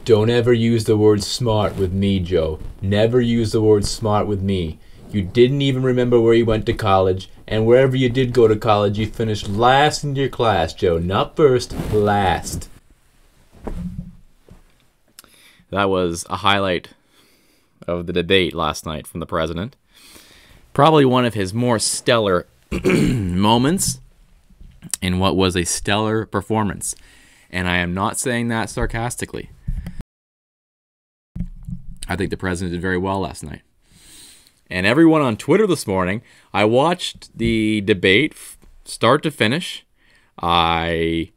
Don't ever use the word smart with me, Joe. Never use the word smart with me. You didn't even remember where you went to college, and wherever you did go to college, you finished last in your class, Joe. Not first, last. That was a highlight of the debate last night from the president. Probably one of his more stellar moments in what was a stellar performance. And I am not saying that sarcastically. I think the president did very well last night. And everyone on Twitter this morning, I watched the debate start to finish. Uninterrupted.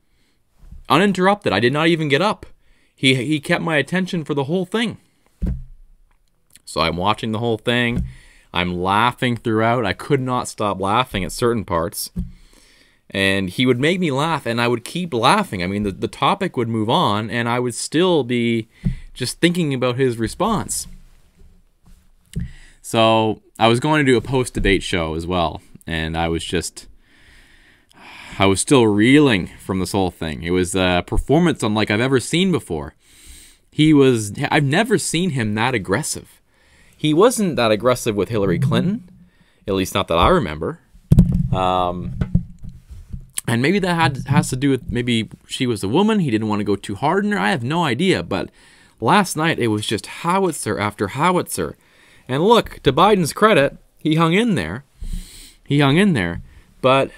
I did not even get up. He kept my attention for the whole thing. So I'm watching the whole thing. I'm laughing throughout. I could not stop laughing at certain parts. And he would make me laugh, and I would keep laughing. I mean, the topic would move on, and I would still be just thinking about his response. So I was going to do a post-debate show as well, and I was still reeling from this whole thing. It was a performance unlike I've ever seen before. I've never seen him that aggressive. He wasn't that aggressive with Hillary Clinton, at least not that I remember. And maybe that has to do with maybe she was a woman. He didn't want to go too hard on her. I have no idea. But last night, it was just howitzer after howitzer. And look, to Biden's credit, he hung in there. But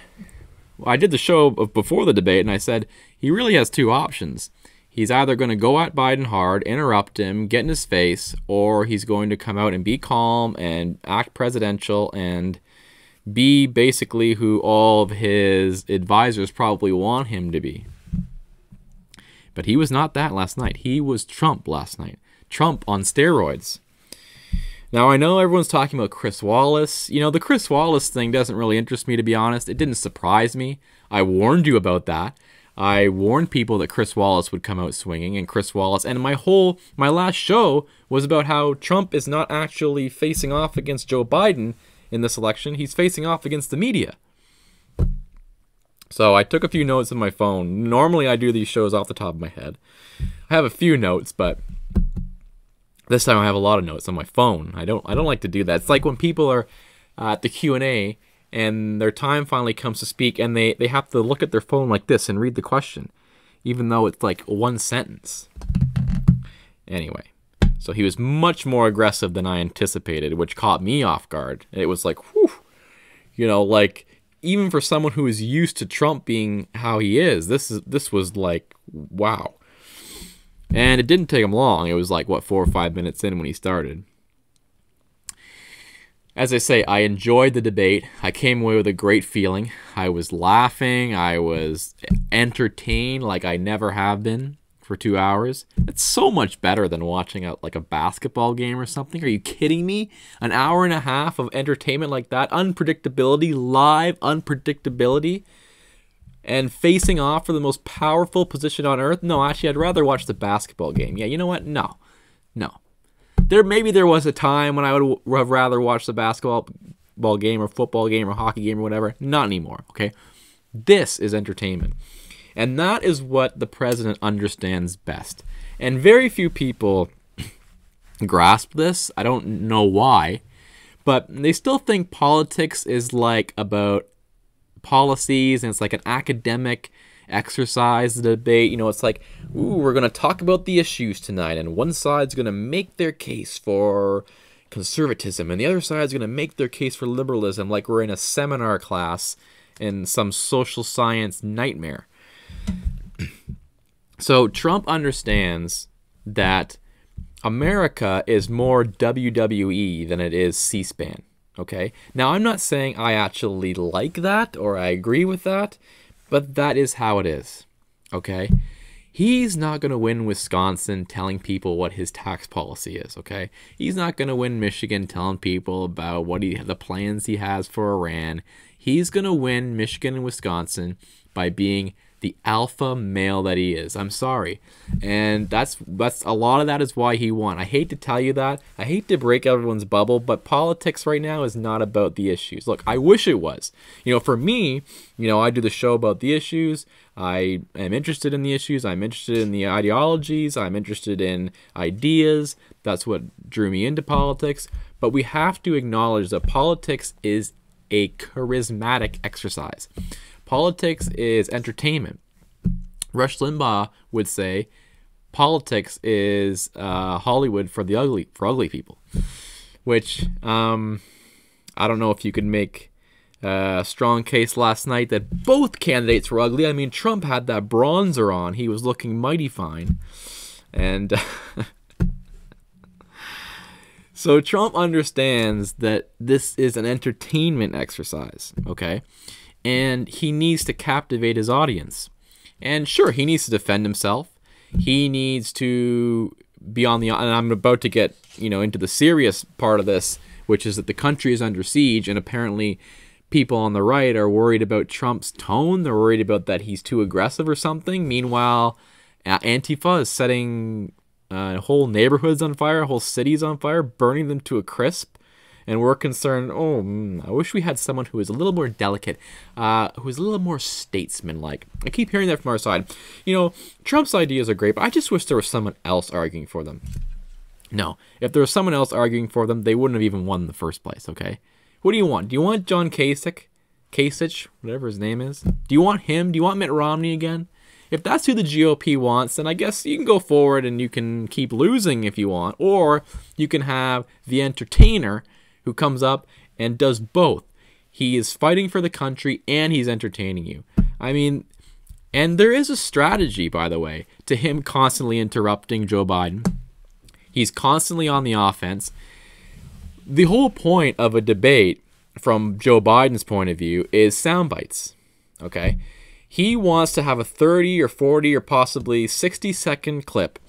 I did the show before the debate, and I said he really has two options. He's either going to go at Biden hard, interrupt him, get in his face, or he's going to come out and be calm and act presidential and be basically who all of his advisors probably want him to be. But he was not that last night. He was Trump last night. Trump on steroids. Now, I know everyone's talking about Chris Wallace. You know, the Chris Wallace thing doesn't really interest me, to be honest. It didn't surprise me. I warned you about that. I warned people that Chris Wallace would come out swinging, and Chris Wallace, and my last show was about how Trump is not actually facing off against Joe Biden in this election. He's facing off against the media. So I took a few notes on my phone. Normally I do these shows off the top of my head. I have a few notes, but this time I have a lot of notes on my phone. I don't like to do that. It's like when people are at the Q&A and their time finally comes to speak, and they have to look at their phone like this and read the question, even though it's like one sentence. Anyway, so he was much more aggressive than I anticipated, which caught me off guard. It was like, whew, you know, like even for someone who is used to Trump being how he is, this was like, wow. And it didn't take him long. It was like, what, 4 or 5 minutes in when he started. As I say, I enjoyed the debate. I came away with a great feeling. I was laughing. I was entertained like I never have been for 2 hours. It's so much better than watching a basketball game or something. Are you kidding me? An hour and a half of entertainment like that? Unpredictability, live unpredictability, and facing off for the most powerful position on earth? No, actually, I'd rather watch the basketball game. Yeah, you know what? No. Maybe there was a time when I would have rather watched the basketball game or football game or hockey game or whatever. Not anymore, okay? This is entertainment. And that is what the president understands best. And very few people grasp this. I don't know why. But they still think politics is like about policies, and it's like an academic exercise, the debate. You know, it's like, ooh, we're going to talk about the issues tonight, and one side's going to make their case for conservatism, and the other side's going to make their case for liberalism, like we're in a seminar class in some social science nightmare. So Trump understands that America is more WWE than it is C-SPAN, okay? Now, I'm not saying I actually like that or I agree with that, but that is how it is, okay? He's not going to win Wisconsin telling people what his tax policy is, okay? He's not going to win Michigan telling people about what the plans he has for Iran. He's going to win Michigan and Wisconsin by being the alpha male that he is. I'm sorry. And that's a lot of that is why he won. I hate to tell you that. I hate to break everyone's bubble, but politics right now is not about the issues. Look, I wish it was. You know, for me, you know, I do the show about the issues. I am interested in the issues. I'm interested in the ideologies. I'm interested in ideas. That's what drew me into politics. But we have to acknowledge that politics is a charismatic exercise. Politics is entertainment. Rush Limbaugh would say politics is Hollywood for ugly people, which I don't know if you could make a strong case last night that both candidates were ugly. I mean, Trump had that bronzer on. He was looking mighty fine. And so Trump understands that this is an entertainment exercise, okay? And he needs to captivate his audience. And sure, he needs to defend himself. He needs to be on the... And I'm about to get, into the serious part of this, which is that the country is under siege, and apparently people on the right are worried about Trump's tone. They're worried about that he's too aggressive or something. Meanwhile, Antifa is setting whole neighborhoods on fire, whole cities on fire, burning them to a crisp. And we're concerned, I wish we had someone who is a little more delicate, who is a little more statesman-like. I keep hearing that from our side. Trump's ideas are great, but I just wish there was someone else arguing for them. No, if there was someone else arguing for them, they wouldn't have even won in the first place, okay? What do you want? Do you want John Kasich, whatever his name is? Do you want him? Do you want Mitt Romney again? If that's who the GOP wants, then I guess you can go forward and you can keep losing if you want. Or you can have the entertainer who comes up and does both. He is fighting for the country and he's entertaining you. I mean, and there is a strategy, by the way, to him constantly interrupting Joe Biden. He's constantly on the offense. The whole point of a debate, from Joe Biden's point of view, is sound bites. Okay? He wants to have a 30 or 40 or possibly 60-second clip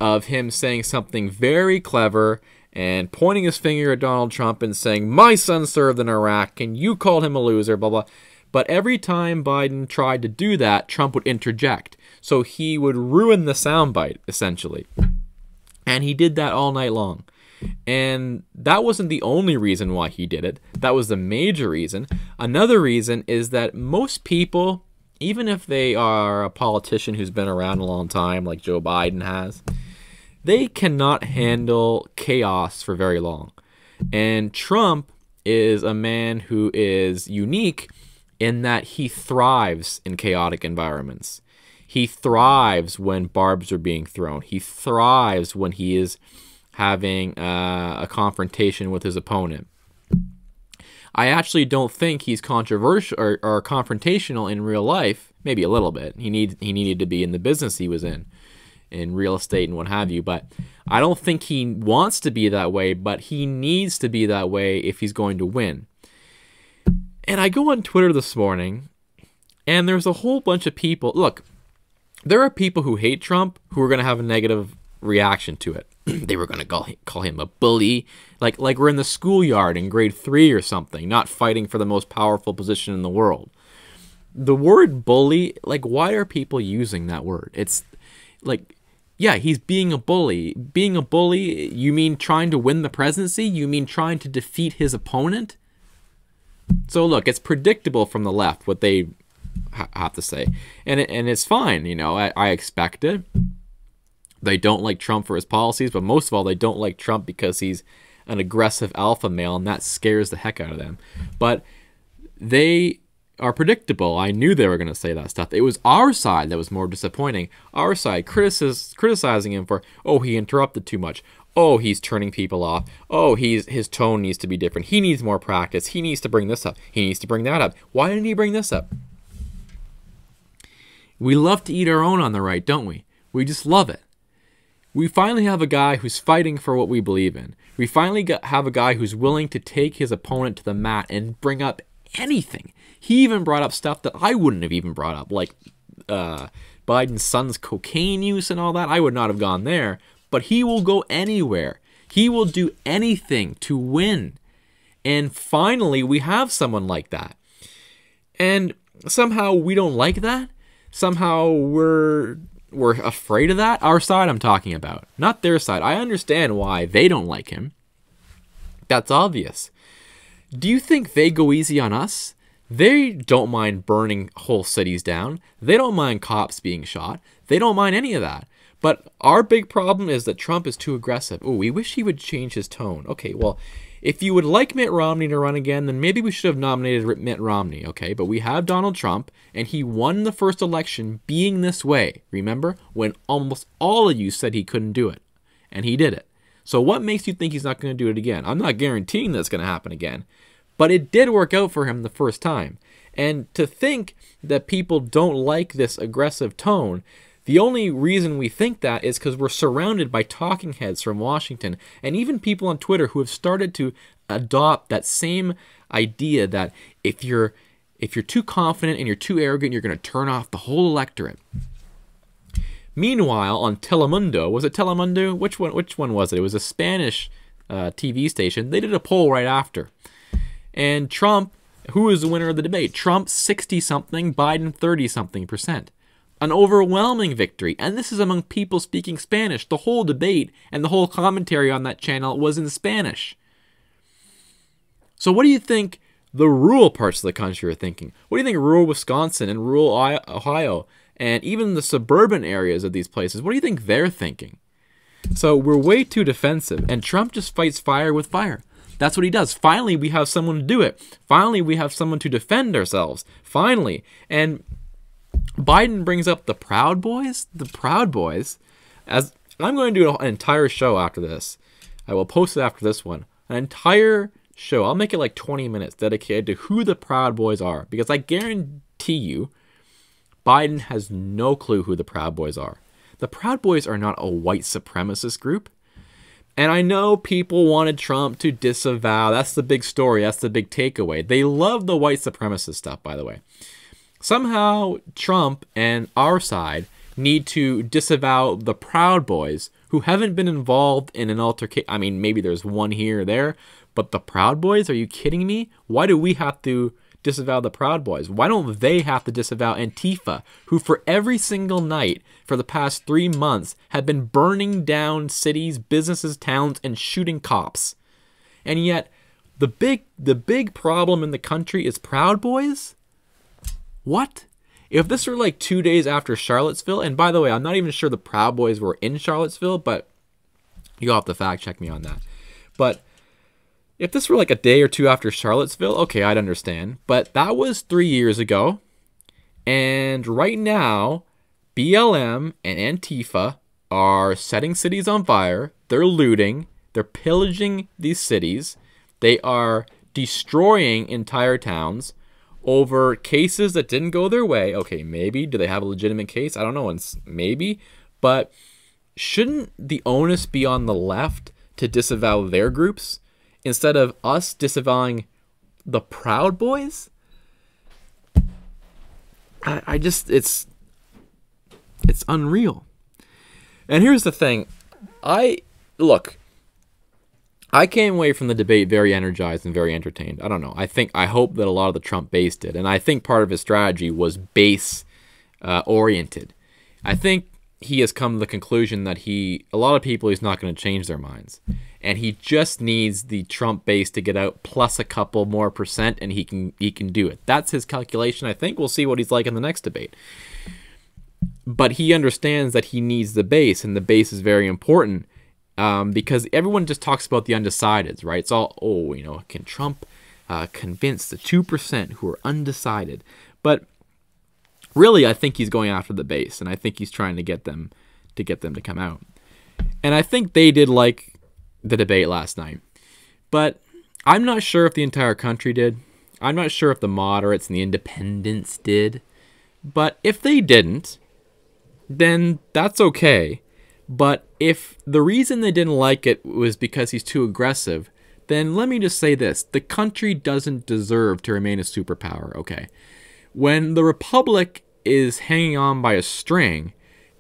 of him saying something very clever and pointing his finger at Donald Trump and saying, my son served in Iraq and you called him a loser, blah, blah. But every time Biden tried to do that, Trump would interject. So he would ruin the soundbite, essentially. And he did that all night long. And that wasn't the only reason why he did it. That was the major reason. Another reason is that most people, even if they are a politician who's been around a long time, like Joe Biden has, they cannot handle chaos for very long. And Trump is a man who is unique in that he thrives in chaotic environments. He thrives when barbs are being thrown. He thrives when he is having a confrontation with his opponent. I actually don't think he's controversial or confrontational in real life. Maybe a little bit. He needed to be in the business he was in real estate and what have you. But I don't think he wants to be that way, but he needs to be that way if he's going to win. And I go on Twitter this morning, and there's a whole bunch of people. Look, there are people who hate Trump who are going to have a negative reaction to it. They were going to call him a bully, like we're in the schoolyard in grade 3 or something, not fighting for the most powerful position in the world. The word bully, why are people using that word? It's yeah, he's being a bully. Being a bully, you mean trying to win the presidency? You mean trying to defeat his opponent? So look, it's predictable from the left what they have to say, and it's fine. I expect it. They don't like Trump for his policies, but most of all, they don't like Trump because he's an aggressive alpha male, and that scares the heck out of them. But they are predictable. I knew they were going to say that stuff. It was our side that was more disappointing. Our side criticizing him for, he interrupted too much. He's turning people off. His tone needs to be different. He needs more practice. He needs to bring this up. He needs to bring that up. Why didn't he bring this up? We love to eat our own on the right, don't we? We just love it. We finally have a guy who's fighting for what we believe in. We finally have a guy who's willing to take his opponent to the mat and bring up anything. He even brought up stuff that I wouldn't have even brought up, like Biden's son's cocaine use and all that. I would not have gone there. But he will go anywhere. He will do anything to win. And finally, we have someone like that. And somehow we don't like that. Somehow we're afraid of that. Our side I'm talking about, not their side. I understand why they don't like him. That's obvious. Do you think they go easy on us? They don't mind burning whole cities down. They don't mind cops being shot. They don't mind any of that. But our big problem is that Trump is too aggressive. Oh, we wish he would change his tone. Okay, well, if you would like Mitt Romney to run again, then maybe we should have nominated Mitt Romney, okay? But we have Donald Trump, and he won the first election being this way. Remember? When almost all of you said he couldn't do it. And he did it. So what makes you think he's not going to do it again? I'm not guaranteeing that's going to happen again. But it did work out for him the first time. And to think that people don't like this aggressive tone, the only reason we think that is because we're surrounded by talking heads from Washington and even people on Twitter who have started to adopt that same idea that if you're too confident and you're too arrogant, you're going to turn off the whole electorate. Meanwhile, on Telemundo, was it Telemundo? Which one was it? It was a Spanish TV station. They did a poll right after. And Trump, who is the winner of the debate? Trump 60-something, Biden 30-something%. An overwhelming victory. And this is among people speaking Spanish. The whole debate and the whole commentary on that channel was in Spanish. So what do you think the rural parts of the country are thinking? What do you think rural Wisconsin and rural Ohio and even the suburban areas of these places, what do you think they're thinking? So we're way too defensive, and Trump just fights fire with fire. That's what he does. Finally, we have someone to do it. Finally, we have someone to defend ourselves. Finally. And Biden brings up the Proud Boys. The Proud Boys. As I'm going to do an entire show after this. I will post it after this one. An entire show. I'll make it like 20 minutes dedicated to who the Proud Boys are. Because I guarantee you, Biden has no clue who the Proud Boys are. The Proud Boys are not a white supremacist group. And I know people wanted Trump to disavow. That's the big story. That's the big takeaway. They love the white supremacist stuff, by the way. Somehow, Trump and our side need to disavow the Proud Boys who haven't been involved in an altercation. I mean, maybe there's one here or there, but the Proud Boys? Are you kidding me? Why do we have to disavow the Proud Boys? Why don't they have to disavow Antifa, who for every single night for the past 3 months have been burning down cities, businesses, towns, and shooting cops? And yet, the big problem in the country is Proud Boys? What? If this were like 2 days after Charlottesville, and by the way, I'm not even sure the Proud Boys were in Charlottesville, but you'll have to fact check me on that. But if this were like a day or two after Charlottesville, okay, I'd understand. But that was 3 years ago. And right now, BLM and Antifa are setting cities on fire. They're looting. They're pillaging these cities. They are destroying entire towns over cases that didn't go their way. Okay, maybe. Do they have a legitimate case? I don't know. Maybe. But shouldn't the onus be on the left to disavow their groups instead of us disavowing the Proud Boys? I just, it's unreal. And here's the thing. I came away from the debate very energized and very entertained. I don't know. I hope that a lot of the Trump base did. And I think part of his strategy was base oriented. I think he has come to the conclusion that a lot of people, he's not going to change their minds. And he just needs the Trump base to get out plus a couple more percent, and he can do it. That's his calculation, I think. We'll see what he's like in the next debate. But he understands that he needs the base, and the base is very important because everyone just talks about the undecideds, right? It's all, can Trump convince the 2% who are undecided? But really, I think he's going after the base, and I think he's trying to get them to come out. And I think they did like the debate last night. But I'm not sure if the entire country did. I'm not sure if the moderates and the independents did. But if they didn't, then that's okay. But if the reason they didn't like it was because he's too aggressive, then let me just say this. The country doesn't deserve to remain a superpower, okay? When the Republic is hanging on by a string,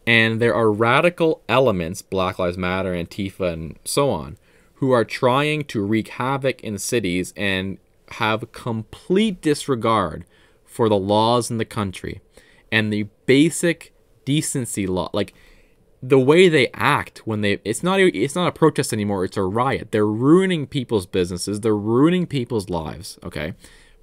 and there are radical elements, Black Lives Matter, Antifa, and so on, who are trying to wreak havoc in cities and have complete disregard for the laws in the country and the basic decency law, like the way they act when it's not a protest anymore, it's a riot. They're ruining people's businesses, they're ruining people's lives, okay?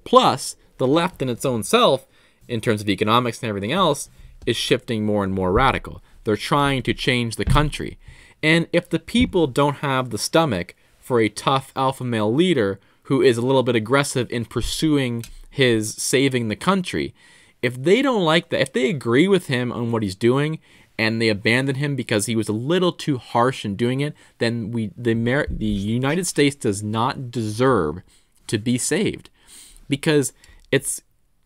Plus, The left in its own self, in terms of economics and everything else, is shifting more and more radical. They're trying to change the country. And if the people don't have the stomach for a tough alpha male leader who is a little bit aggressive in pursuing his saving the country, if they don't like that, if they agree with him on what he's doing and they abandon him because he was a little too harsh in doing it, then the United States does not deserve to be saved, because it's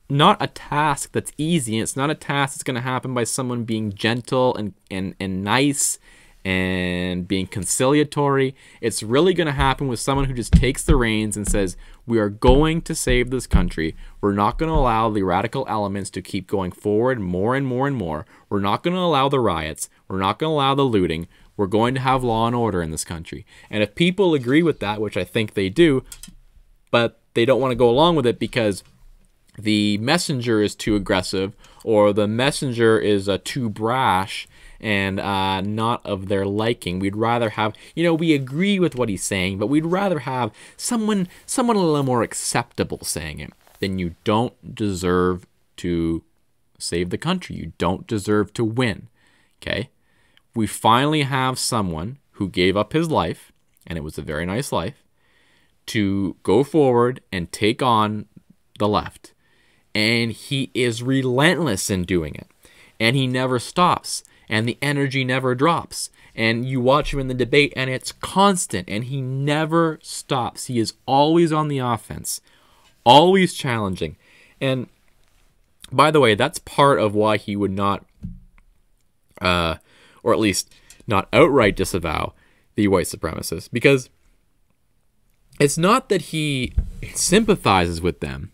not a task that's easy. It's not a task that's going to happen by someone being gentle and nice and being conciliatory. It's really going to happen with someone who just takes the reins and says, we are going to save this country. We're not going to allow the radical elements to keep going forward more and more and more. We're not going to allow the riots. We're not going to allow the looting. We're going to have law and order in this country. And if people agree with that, which I think they do, but they don't want to go along with it because the messenger is too aggressive, or the messenger is too brash and not of their liking. We'd rather have, we agree with what he's saying, but we'd rather have someone a little more acceptable saying it. Then you don't deserve to save the country. You don't deserve to win. Okay? We finally have someone who gave up his life, and it was a very nice life, to go forward and take on the left. And he is relentless in doing it. And he never stops. And the energy never drops. And you watch him in the debate and it's constant. And he never stops. He is always on the offense. Always challenging. And by the way, that's part of why he would not, or at least not outright disavow the white supremacists. Because it's not that he sympathizes with them.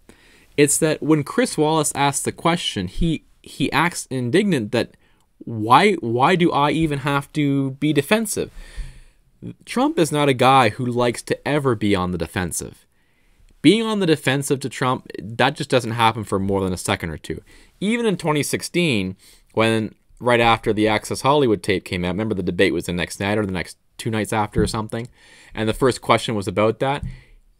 It's that when Chris Wallace asks the question, he acts indignant that why do I even have to be defensive? Trump is not a guy who likes to ever be on the defensive. Being on the defensive to Trump, that just doesn't happen for more than a second or two. Even in 2016, when right after the Access Hollywood tape came out, remember the debate was the next night or the next 2 nights after or something, and the first question was about that.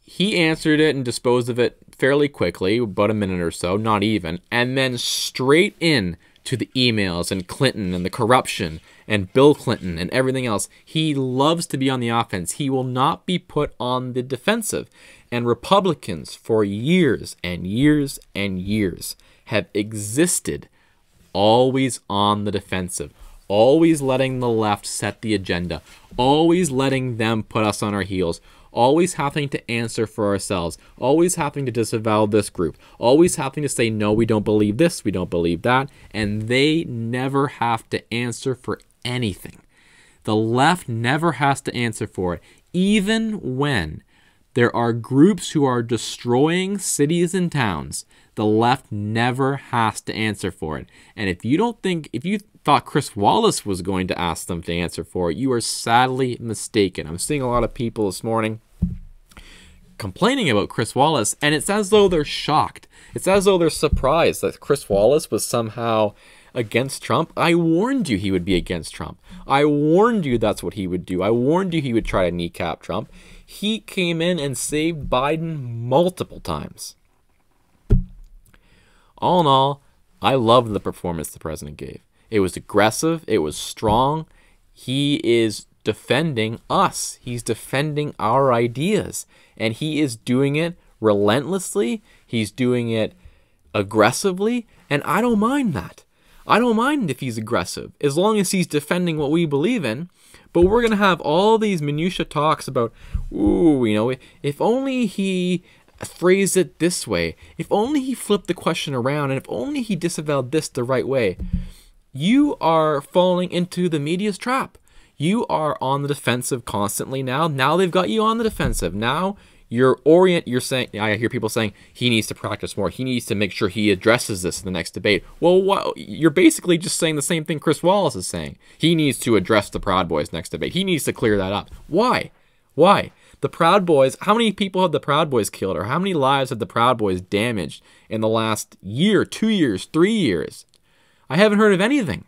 He answered it and disposed of it fairly quickly, about a minute or so, not even, and then straight in to the emails and Clinton and the corruption and Bill Clinton and everything else. He loves to be on the offense. He will not be put on the defensive. And Republicans for years and years and years have existed always on the defensive, always letting the left set the agenda, always letting them put us on our heels, always having to answer for ourselves, always having to disavow this group, always having to say, no, we don't believe this, we don't believe that, and they never have to answer for anything. The left never has to answer for it, even when there are groups who are destroying cities and towns. The left never has to answer for it. And if you thought Chris Wallace was going to ask them to answer for it, you are sadly mistaken. I'm seeing a lot of people this morning complaining about Chris Wallace, and it's as though they're shocked. It's as though they're surprised that Chris Wallace was somehow against Trump. I warned you he would be against Trump. I warned you that's what he would do. I warned you he would try to kneecap Trump. He came in and saved Biden multiple times. All in all, I loved the performance the president gave. It was aggressive. It was strong. He is defending us. He's defending our ideas. And he is doing it relentlessly. He's doing it aggressively. And I don't mind that. I don't mind if he's aggressive, as long as he's defending what we believe in. But we're going to have all these minutia talks about, if only he phrased it this way, if only he flipped the question around, and if only he disavowed this the right way. You are falling into the media's trap. You are on the defensive constantly now. Now they've got you on the defensive. Now you're saying, I hear people saying he needs to practice more. He needs to make sure he addresses this in the next debate. Well, you're basically just saying the same thing Chris Wallace is saying. He needs to address the Proud Boys next debate. He needs to clear that up. Why? The Proud Boys, how many people have the Proud Boys killed, or how many lives have the Proud Boys damaged in the last year, 2 years, 3 years? I haven't heard of anything.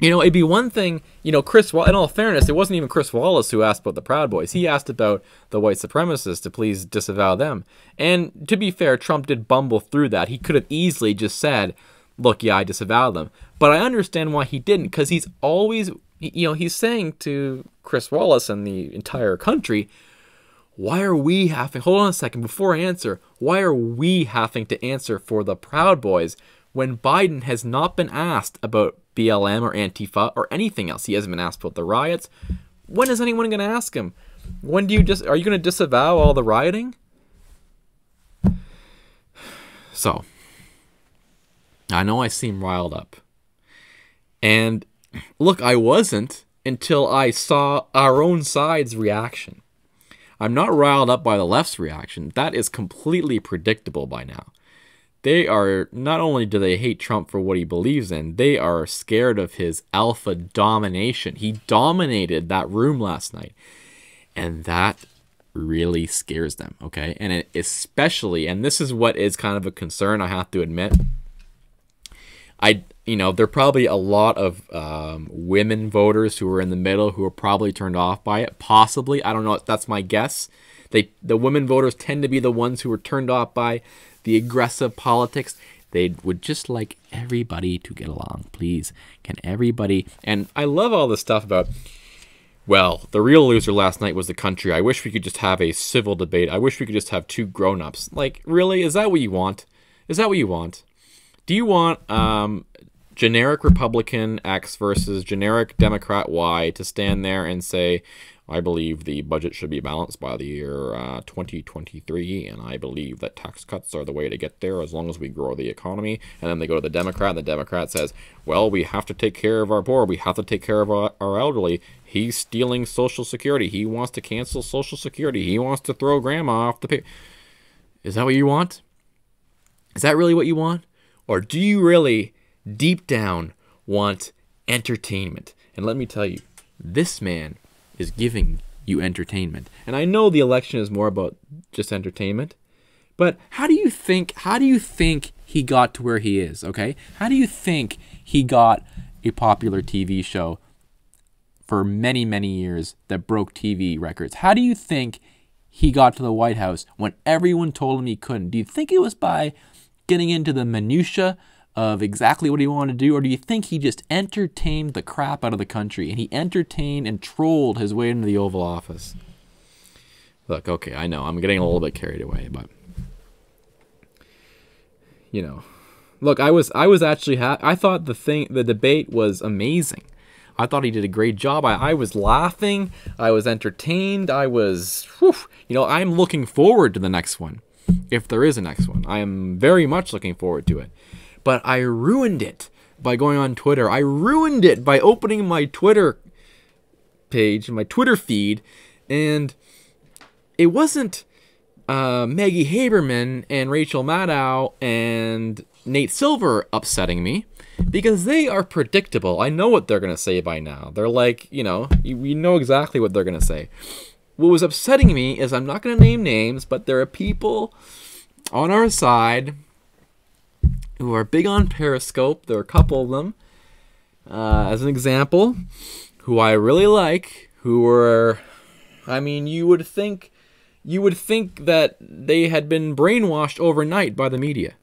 It'd be one thing, in all fairness, it wasn't even Chris Wallace who asked about the Proud Boys. He asked about the white supremacists to please disavow them. And to be fair, Trump did bumble through that. He could have easily just said, look, yeah, I disavow them. But I understand why he didn't, because he's always, he's saying to Chris Wallace and the entire country, why are we hold on a second, before I answer, why are we having to answer for the Proud Boys when Biden has not been asked about BLM or Antifa or anything else? He hasn't been asked about the riots. When is anyone going to ask him? Are you going to disavow all the rioting? So, I know I seem riled up. And look, I wasn't until I saw our own side's reaction. I'm not riled up by the left's reaction. That is completely predictable by now. They are, not only do they hate Trump for what he believes in, they are scared of his alpha domination. He dominated that room last night. And that really scares them, okay? And it especially, and this is what is kind of a concern, I have to admit. There are probably a lot of women voters who are in the middle who are probably turned off by it. Possibly. I don't know. That's my guess. The women voters tend to be the ones who are turned off by the aggressive politics. They would just like everybody to get along. Please, can everybody? And I love all this stuff about, well, the real loser last night was the country. I wish we could just have a civil debate. I wish we could just have two grown-ups. Like, really? Is that what you want? Is that what you want? Do you want generic Republican X versus generic Democrat Y to stand there and say, I believe the budget should be balanced by the year 2023, and I believe that tax cuts are the way to get there as long as we grow the economy. And then they go to the Democrat, and the Democrat says, well, we have to take care of our poor. We have to take care of our elderly. He's stealing Social Security. He wants to cancel Social Security. He wants to throw grandma off the pay. Is that what you want? Is that really what you want? Or do you really, deep down, want entertainment? And let me tell you, this man is giving you entertainment. And I know the election is more about just entertainment, but how do you think he got to where he is, okay? How do you think he got a popular TV show for many, many years that broke TV records? How do you think he got to the White House when everyone told him he couldn't? Do you think it was by getting into the minutia of exactly what he wanted to do, or do you think he just entertained the crap out of the country and he entertained and trolled his way into the Oval Office? Look, okay, I know I'm getting a little bit carried away, but look, I was actually I thought the debate was amazing. I thought he did a great job. I was laughing, I was entertained, I'm looking forward to the next one. If there is a next one, I am very much looking forward to it. But I ruined it by going on Twitter. I ruined it by opening my Twitter page, my Twitter feed, and it wasn't Maggie Haberman and Rachel Maddow and Nate Silver upsetting me, because they are predictable. I know what they're going to say by now. They're like, we know exactly what they're going to say. What was upsetting me is, I'm not going to name names, but there are people on our side who are big on Periscope. There are a couple of them, as an example, who I really like, who are, you would think that they had been brainwashed overnight by the media.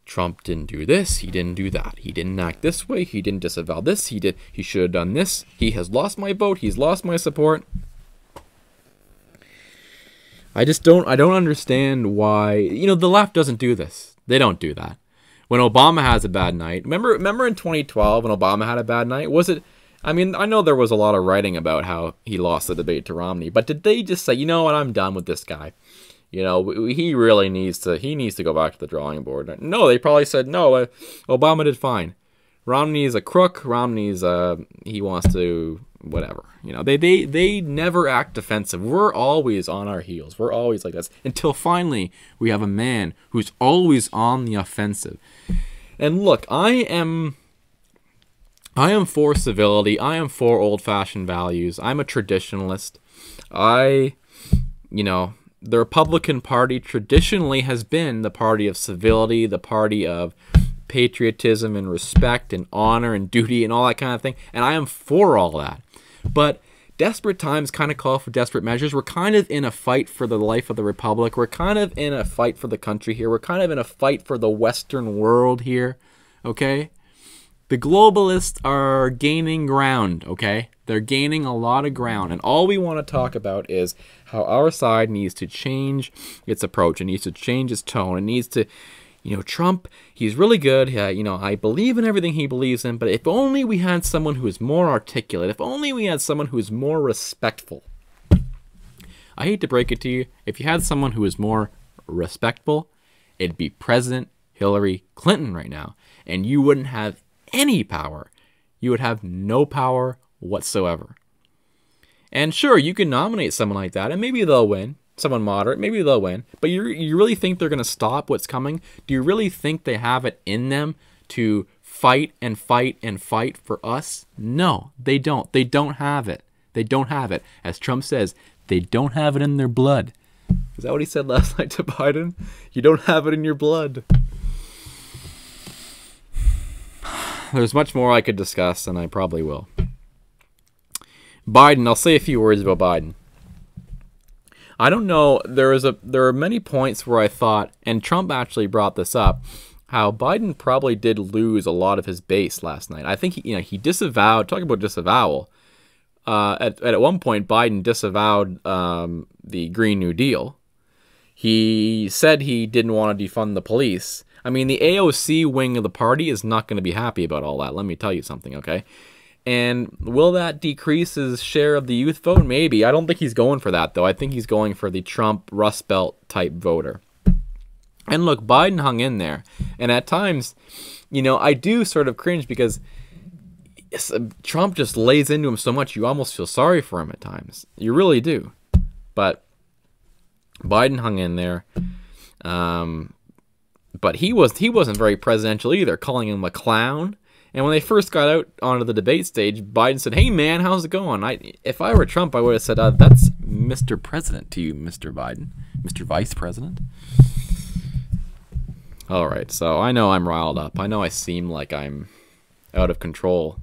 Trump didn't do this, he didn't do that, he didn't act this way, he didn't disavow this, he should have done this, he has lost my vote, he's lost my support. I don't understand why, the left doesn't do this. They don't do that. When Obama has a bad night, remember in 2012 when Obama had a bad night, was it, I know there was a lot of writing about how he lost the debate to Romney, but did they just say, you know what, I'm done with this guy? He really needs to go back to the drawing board. No, they probably said, no, Obama did fine. Romney is a crook. Romney's, he wants to, whatever. They never act defensive. We're always on our heels. We're always like this. Until finally we have a man who's always on the offensive. And look, I am for civility. I am for old-fashioned values. I'm a traditionalist. The Republican Party traditionally has been the party of civility, the party of patriotism and respect and honor and duty and all that kind of thing. And I am for all that. But desperate times kind of call for desperate measures. We're kind of in a fight for the life of the republic. We're kind of in a fight for the country here. We're kind of in a fight for the Western world here, okay? The globalists are gaining ground, okay? They're gaining a lot of ground. And all we want to talk about is how our side needs to change its approach. It needs to change its tone. It needs to, Trump, he's really good. I believe in everything he believes in. But if only we had someone who is more articulate. If only we had someone who is more respectful. I hate to break it to you. If you had someone who is more respectful, it'd be President Hillary Clinton right now. And you wouldn't have any power. You would have no power whatsoever. And sure, you can nominate someone like that, and maybe they'll win. Someone moderate, maybe they'll win. But you really think they're going to stop what's coming? Do you really think they have it in them to fight and fight and fight for us? No, they don't. They don't have it. They don't have it. As Trump says, they don't have it in their blood. Is that what he said last night to Biden? You don't have it in your blood. There's much more I could discuss, and I probably will. Biden, I'll say a few words about Biden. I don't know, there are many points where I thought, and Trump actually brought this up, how Biden probably did lose a lot of his base last night. I think he disavowed, talking about disavowal, at one point Biden disavowed the Green New Deal. He said he didn't want to defund the police. I mean, the AOC wing of the party is not going to be happy about all that. Let me tell you something, okay? And will that decrease his share of the youth vote? Maybe. I don't think he's going for that, though. I think he's going for the Trump Rust Belt type voter. And look, Biden hung in there. And at times, I do sort of cringe because Trump just lays into him so much, you almost feel sorry for him at times. You really do. But Biden hung in there. But he wasn't very presidential either, calling him a clown. And when they first got out onto the debate stage, Biden said, "Hey man, how's it going?" If I were Trump, I would have said, "That's Mr. President to you, Mr. Biden, Mr. Vice President." All right, so I know I'm riled up. I know I seem like I'm out of control,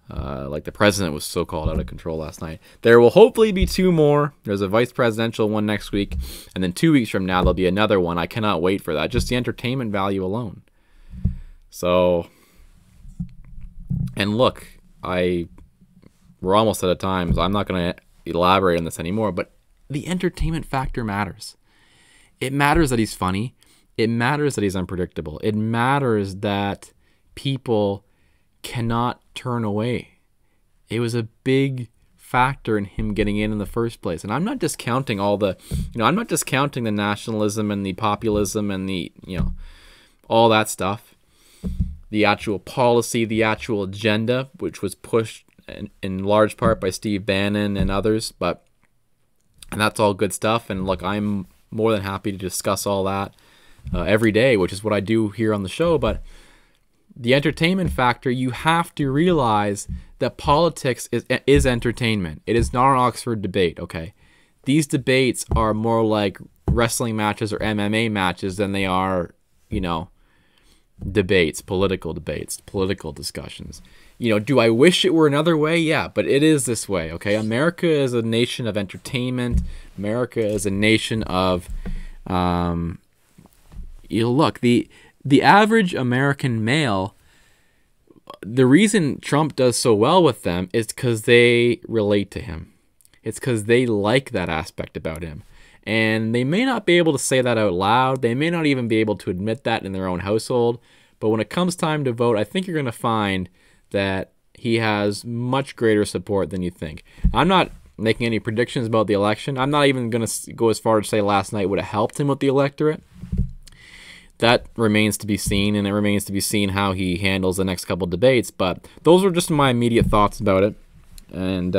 like the president was so-called out of control last night. There will hopefully be 2 more. There's a vice presidential one next week, and then 2 weeks from now there'll be another one. I cannot wait for that. Just the entertainment value alone. So, and look, we're almost out of time, so I'm not going to elaborate on this anymore, but the entertainment factor matters. It matters that he's funny. It matters that he's unpredictable. It matters that people cannot turn away. It was a big factor in him getting in the first place. And I'm not discounting I'm not discounting the nationalism and the populism and the, all that stuff. The actual policy, the actual agenda, which was pushed in large part by Steve Bannon and others. And that's all good stuff. And look, I'm more than happy to discuss all that every day, which is what I do here on the show. But the entertainment factor, you have to realize that politics is entertainment. It is not an Oxford debate, okay? These debates are more like wrestling matches or MMA matches than they are, debates, political discussions. Do I wish it were another way? Yeah, but it is this way, okay? America is a nation of entertainment. America is a nation of, look, the average American male, the reason Trump does so well with them is because they relate to him. It's because they like that aspect about him. And they may not be able to say that out loud. They may not even be able to admit that in their own household. But when it comes time to vote, I think you're going to find that he has much greater support than you think. I'm not making any predictions about the election. I'm not even going to go as far as to say last night would have helped him with the electorate. That remains to be seen, and it remains to be seen how he handles the next couple debates. But those are just my immediate thoughts about it. And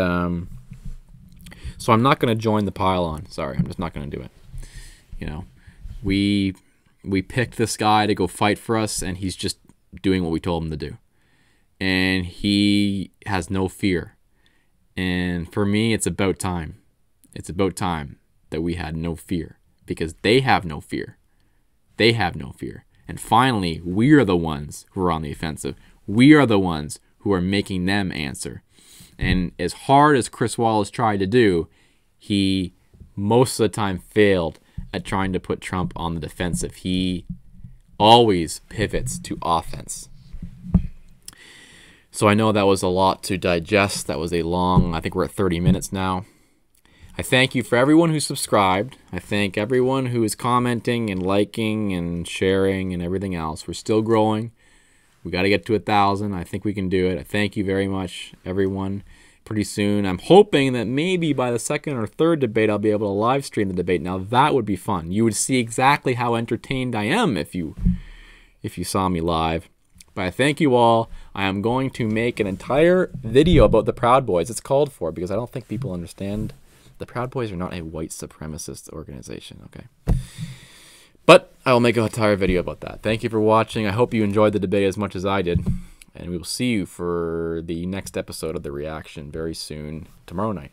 so I'm not going to join the pile on. Sorry, I'm just not going to do it. We picked this guy to go fight for us, and he's just doing what we told him to do. And he has no fear. And for me, it's about time. It's about time that we had no fear, because they have no fear. They have no fear. And finally, we are the ones who are on the offensive. We are the ones who are making them answer. And as hard as Chris Wallace tried to do, he most of the time failed at trying to put Trump on the defensive. He always pivots to offense. So I know that was a lot to digest. That was a long, I think we're at 30 minutes now. I thank you for everyone who subscribed. I thank everyone who is commenting and liking and sharing and everything else. We're still growing. We got to get to 1,000. I think we can do it. I thank you very much, everyone. Pretty soon, I'm hoping that maybe by the second or third debate, I'll be able to live stream the debate. Now, that would be fun. You would see exactly how entertained I am if you saw me live. But I thank you all. I am going to make an entire video about the Proud Boys. It's called for because I don't think people understand. The Proud Boys are not a white supremacist organization, okay? But I will make an entire video about that. Thank you for watching. I hope you enjoyed the debate as much as I did. And we will see you for the next episode of The Reaction very soon, tomorrow night.